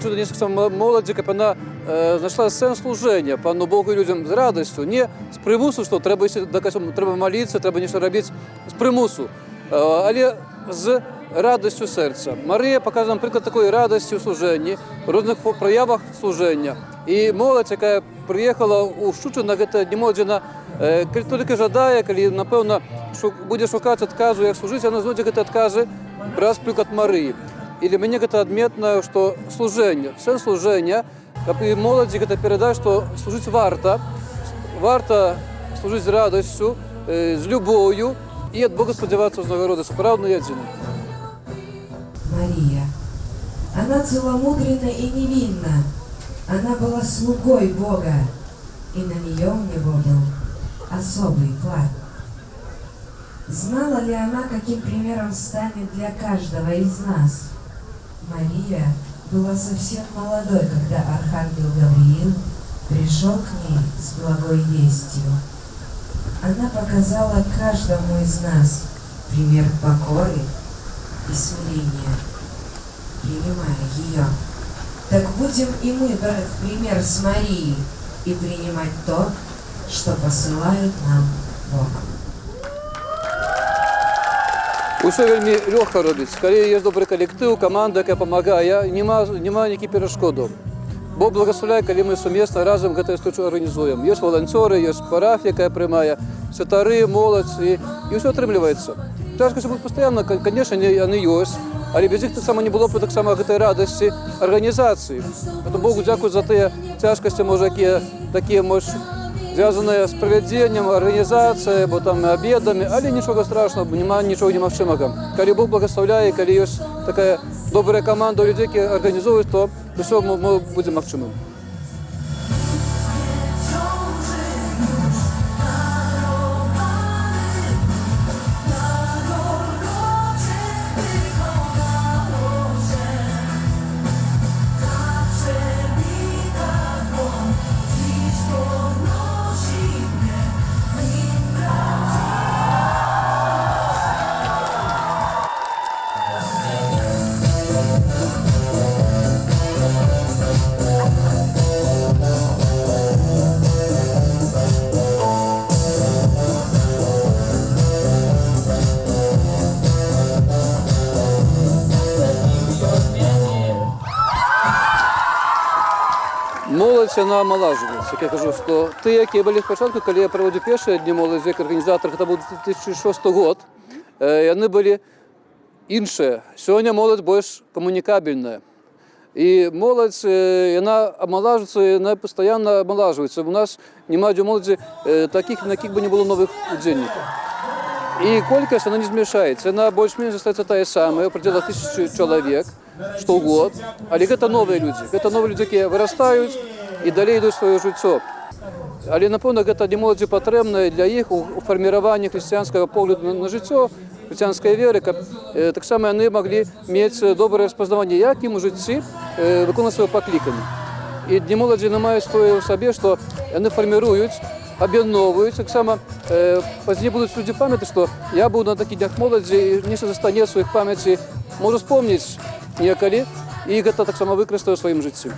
хочу донести молоді, щоб вона знайшла сенс служення Пану Богу і людям з радістю, не з примусу, що треба молитися, треба нічого робити з примусу, але з радістю серця. Марія показує нам приклад такої радості у служенні, у різних проявах служення. І молодь, яка приїхала у Щучино, це не молодь, вона тільки жадає, коли, напевно, буде шукати відказу, як служити, вона знайде ці відкази, брати приклад Марії. І для мене це відмітно, що служення, сенс служення, і молоді передає, що служити варто служити з радістю, з любов'ю і від Бога сподіватися з нагороди, справно і єдино. Мария. Она целомудренна и невинна. Она была слугой Бога, и на нее у него был особый план. Знала ли она, каким примером станет для каждого из нас? Мария была совсем молодой, когда архангел Гавриил пришел к ней с благой вестью. Она показала каждому из нас пример покоры и смирения, принимая ее. Так будем и мы брать пример с Марией и принимать то, что посылает нам Бог. Усе вельми легко робити. Коли є добрий колектив, команда, яка допомагає, немає ніяких перешкодів. Бог благословляє, коли ми сумісно разом цю історію організуємо. Є волонтери, є парафія, яка приймає, святари, молодь, і все отримується. Тяжкості будуть постійно, звісно, вони є, але без них так само не було б так само радості організації. Тому Богу дякую за ті тяжкості, може, які такі, може, зв'язані з проведенням, організацією, або там обідами, але нічого страшного, немає нічого неможливого. Коли Бог благословляє, коли є така добра команда людей, які організують, то все ми будемо можливим. Молодь, вона омолажується. Як я кажу, що ті, які були спочатку, коли я проводив перші дні молоді як організатор, це був 2006 рік, вони були інші. Сьогодні молодь більш комунікабельна. І молодь, вона омолажується, вона постійно омолажується. У нас немає для молоді таких, на яких би не було нових удільників. І кількість, вона не змішається. Вона більш-менш залишається та сама, в пределах 1000 чоловік штогод. Але це нові люди. Це нові люди, які виростають і далі йдуть своє життя. Але, напевно, це не молоді потрібно для їх у формуванні християнського погляду на життя, християнської віри. Так само вони могли мати добре розпізнавання, як їм у житті виконувати своє покликання. І для молоді немає в собі, що вони формують, об'єднують. Так само пізніше будуть люди пам'ятати, що я був на таких днях молоді, і мені ще залишиться в своїх пам'яті, можу спомнити неколи, і це так само використовую в своєму житті.